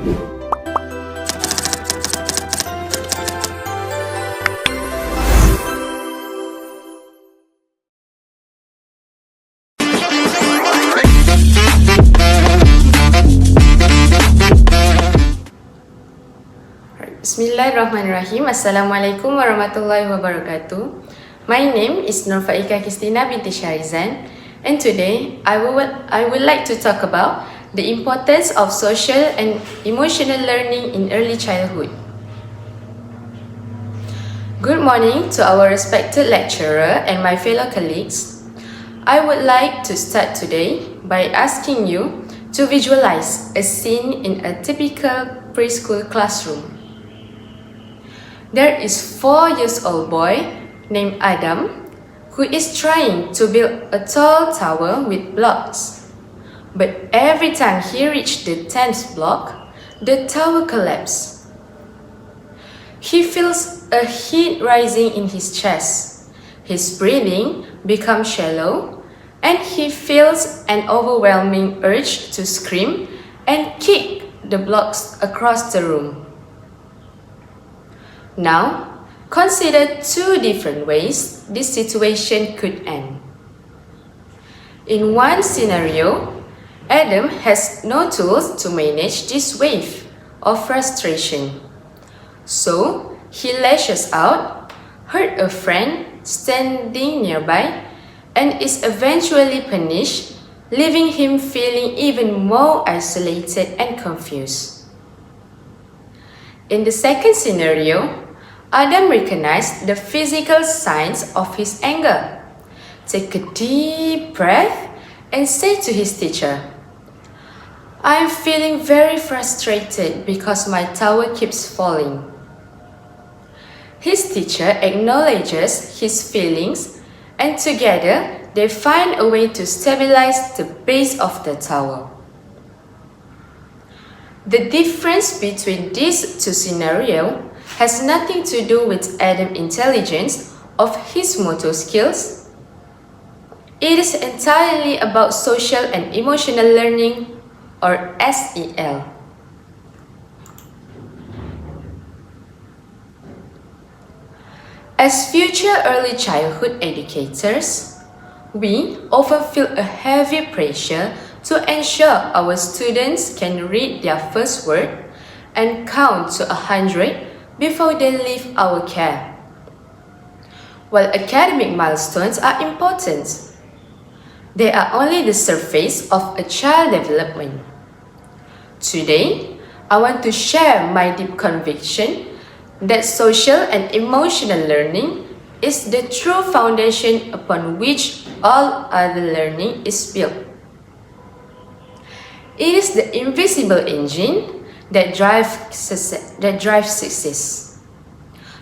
Bismillahirrahmanirrahim. Assalamualaikum warahmatullahi wabarakatuh. My name is Faiqah Qistina Binti Shah Rizan, and today I would like to talk about the importance of social and emotional learning in early childhood. Good morning to our respected lecturer and my fellow colleagues. I would like to start today by asking you to visualize a scene in a typical preschool classroom. There is a 4-year-old boy named Adam who is trying to build a tall tower with blocks. But every time he reached the 10th block, the tower collapsed. He feels a heat rising in his chest. His breathing becomes shallow, and he feels an overwhelming urge to scream and kick the blocks across the room. Now, consider two different ways this situation could end. In one scenario, Adam has no tools to manage this wave of frustration. So, he lashes out, hurt a friend standing nearby, and is eventually punished, leaving him feeling even more isolated and confused. In the second scenario, Adam recognized the physical signs of his anger. Take a deep breath and say to his teacher, "I am feeling very frustrated because my tower keeps falling." His teacher acknowledges his feelings, and together they find a way to stabilize the base of the tower. The difference between these two scenarios has nothing to do with Adam's intelligence or his motor skills. It is entirely about social and emotional learning, or SEL. As future early childhood educators, we often feel a heavy pressure to ensure our students can read their first word and count to 100 before they leave our care. While academic milestones are important, they are only the surface of a child development. Today, I want to share my deep conviction that social and emotional learning is the true foundation upon which all other learning is built. It is the invisible engine that drives success,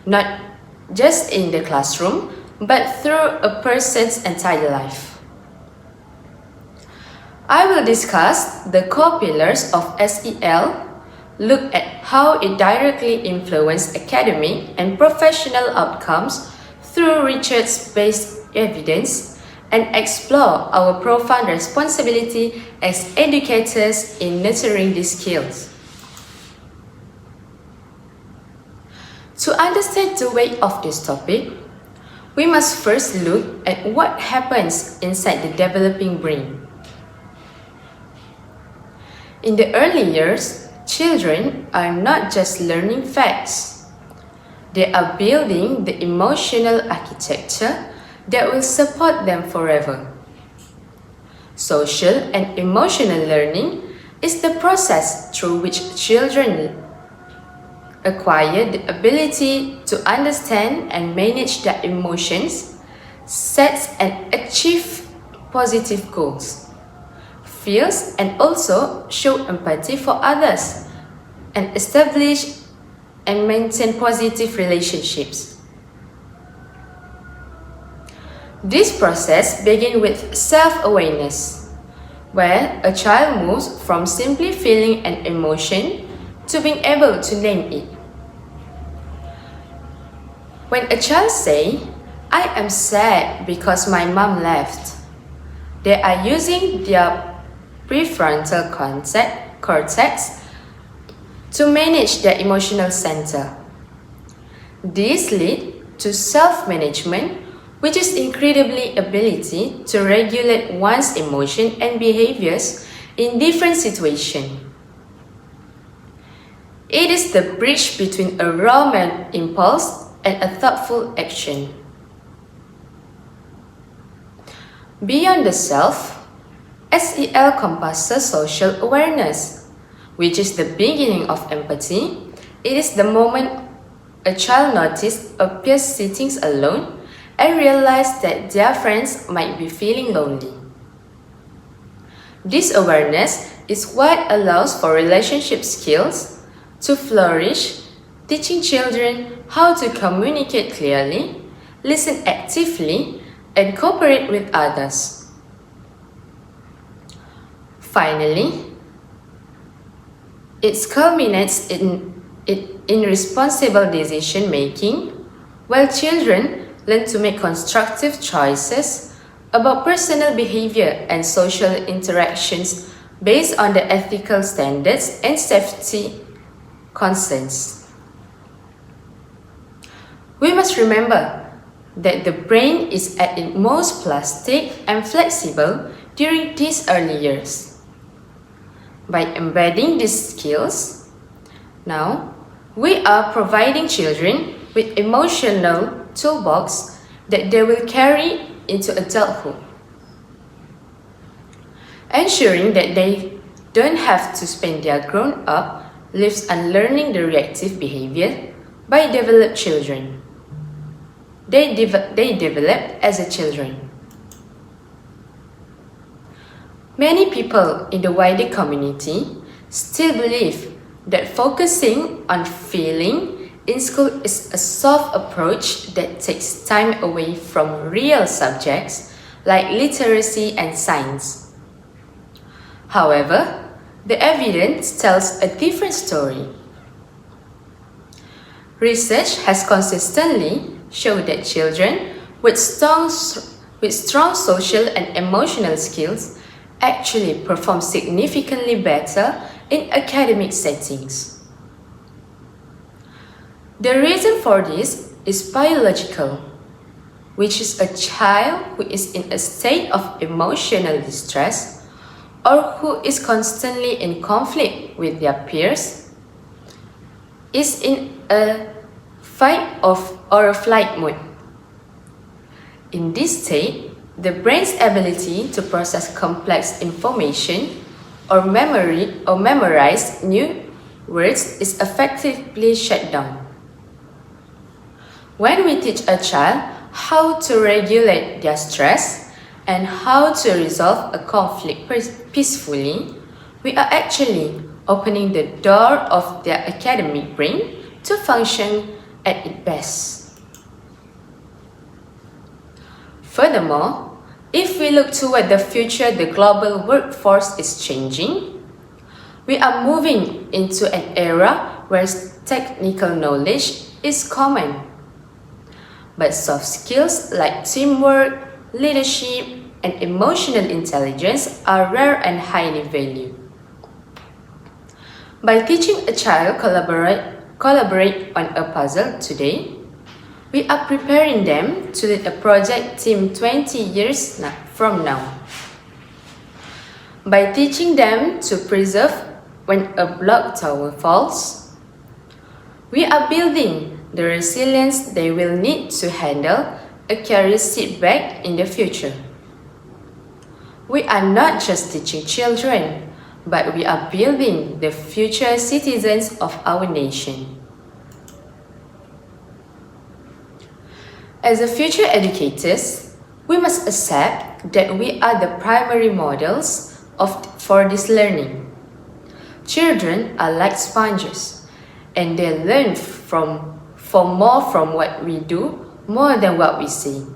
not just in the classroom, but through a person's entire life. I will discuss the core pillars of SEL, look at how it directly influences academic and professional outcomes through research-based evidence, and explore our profound responsibility as educators in nurturing these skills. To understand the weight of this topic, we must first look at what happens inside the developing brain. In the early years, children are not just learning facts. They are building the emotional architecture that will support them forever. Social and emotional learning is the process through which children acquire the ability to understand and manage their emotions, set and achieve positive goals, feels and also show empathy for others, and establish and maintain positive relationships. This process begins with self-awareness, where a child moves from simply feeling an emotion to being able to name it. When a child says, "I am sad because my mom left," they are using their prefrontal cortex to manage their emotional center. This leads to self-management, which is incredibly ability to regulate one's emotion and behaviors in different situations. It is the bridge between a raw impulse and a thoughtful action. Beyond the self, SEL encompasses social awareness, which is the beginning of empathy. It is the moment a child notices a peer sitting alone and realizes that their friends might be feeling lonely. This awareness is what allows for relationship skills to flourish, teaching children how to communicate clearly, listen actively, and cooperate with others. Finally, it culminates in responsible decision making, while children learn to make constructive choices about personal behavior and social interactions based on the ethical standards and safety concerns. We must remember that the brain is at its most plastic and flexible during these early years. By embedding these skills, now we are providing children with emotional toolbox that they will carry into adulthood, ensuring that they don't have to spend their grown-up lives unlearning the reactive behavior by developed children. They develop as a children. Many people in the wider community still believe that focusing on feeling in school is a soft approach that takes time away from real subjects like literacy and science. However, the evidence tells a different story. Research has consistently shown that children with strong social and emotional skills actually perform significantly better in academic settings. The reason for this is biological, which is a child who is in a state of emotional distress or who is constantly in conflict with their peers is in a fight or a flight mode. In this state, the brain's ability to process complex information or memorize new words is effectively shut down. When we teach a child how to regulate their stress and how to resolve a conflict peacefully, we are actually opening the door of their academic brain to function at its best. Furthermore, if we look toward the future, the global workforce is changing. We are moving into an era where technical knowledge is common, but soft skills like teamwork, leadership, and emotional intelligence are rare and highly valued. By teaching a child collaborate on a puzzle today, we are preparing them to lead a project team 20 years from now. By teaching them to preserve when a block tower falls, we are building the resilience they will need to handle a career setback in the future. We are not just teaching children, but we are building the future citizens of our nation. As a future educators, we must accept that we are the primary models for this learning. Children are like sponges, and they learn more from what we do more than what we see.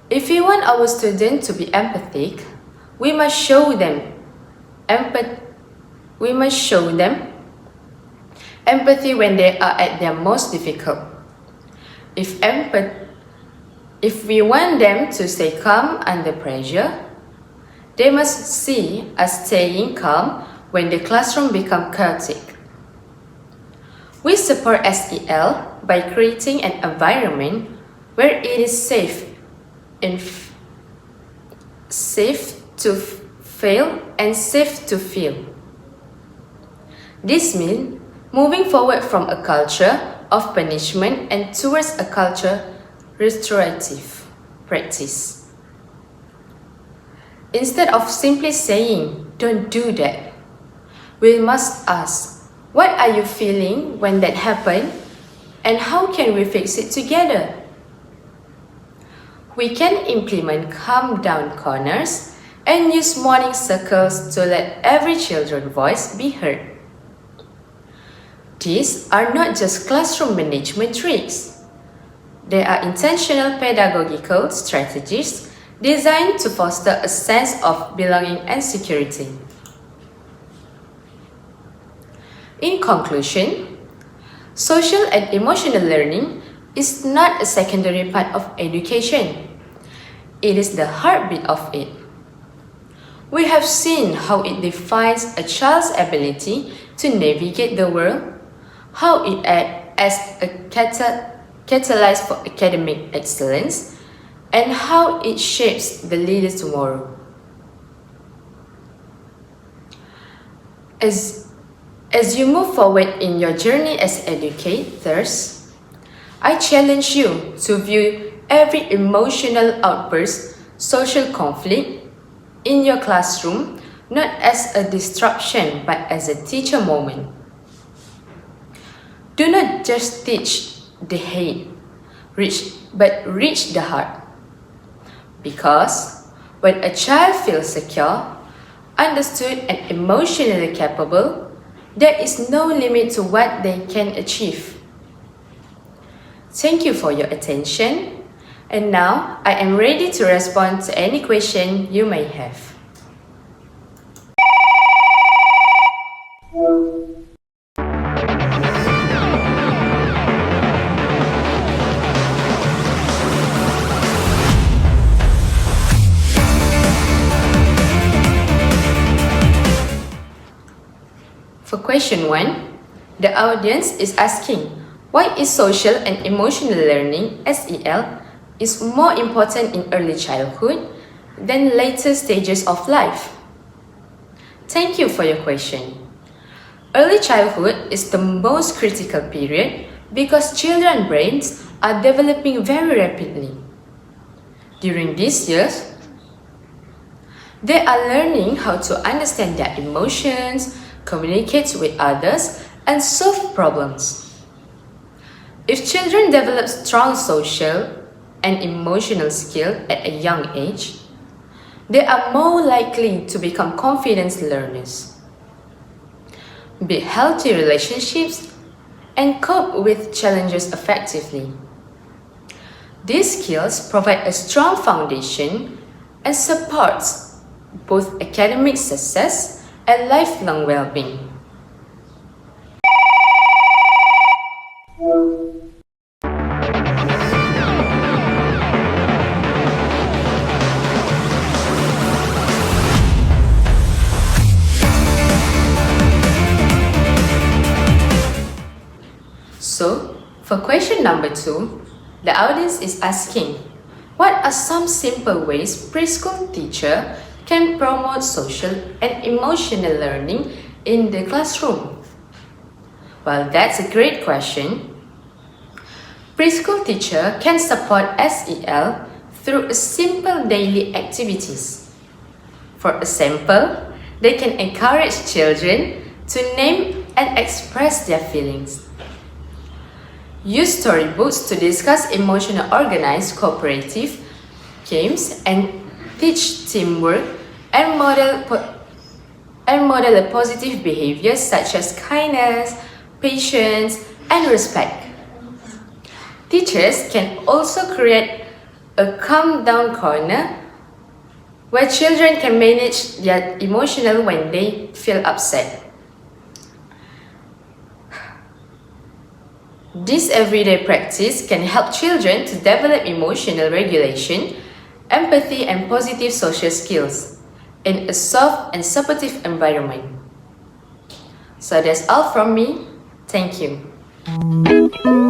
If we want our students to be empathic, we must show them empathy when they are at their most difficult. If we want them to stay calm under pressure, they must see us staying calm when the classroom becomes chaotic. We support SEL by creating an environment where it is safe to fail and safe to feel. This means moving forward from a culture of punishment and towards a culture restorative practice. Instead of simply saying, "Don't do that," we must ask, what are you feeling when that happened, and how can we fix it together? We can implement calm down corners and use morning circles to let every children's voice be heard. These are not just classroom management tricks. They are intentional pedagogical strategies designed to foster a sense of belonging and security. In conclusion, social and emotional learning is not a secondary part of education. It is the heartbeat of it. We have seen how it defines a child's ability to navigate the world, how it acts as a catalyst for academic excellence, and how it shapes the leaders tomorrow. As you move forward in your journey as educators, I challenge you to view every emotional outburst, social conflict in your classroom not as a disruption but as a teacher moment. Do not just teach the head, but reach the heart. Because when a child feels secure, understood and emotionally capable, there is no limit to what they can achieve. Thank you for your attention, and now I am ready to respond to any question you may have. For question 1, the audience is asking, why is social and emotional learning (SEL) is more important in early childhood than later stages of life? Thank you for your question. Early childhood is the most critical period because children's brains are developing very rapidly. During these years, they are learning how to understand their emotions, communicate with others, and solve problems. If children develop strong social and emotional skills at a young age, they are more likely to become confident learners, build healthy relationships, and cope with challenges effectively. These skills provide a strong foundation and supports both academic success and lifelong well-being. So, for question number 2, the audience is asking, what are some simple ways preschool teacher can promote social and emotional learning in the classroom? Well, that's a great question. Preschool teacher can support SEL through simple daily activities. For example, they can encourage children to name and express their feelings. Use storybooks to discuss emotional organized cooperative games and teach teamwork and model a positive behaviors such as kindness, patience, and respect. Teachers can also create a calm down corner where children can manage their emotions when they feel upset. This everyday practice can help children to develop emotional regulation, empathy, and positive social skills in a soft and supportive environment. So that's all from me. Thank you.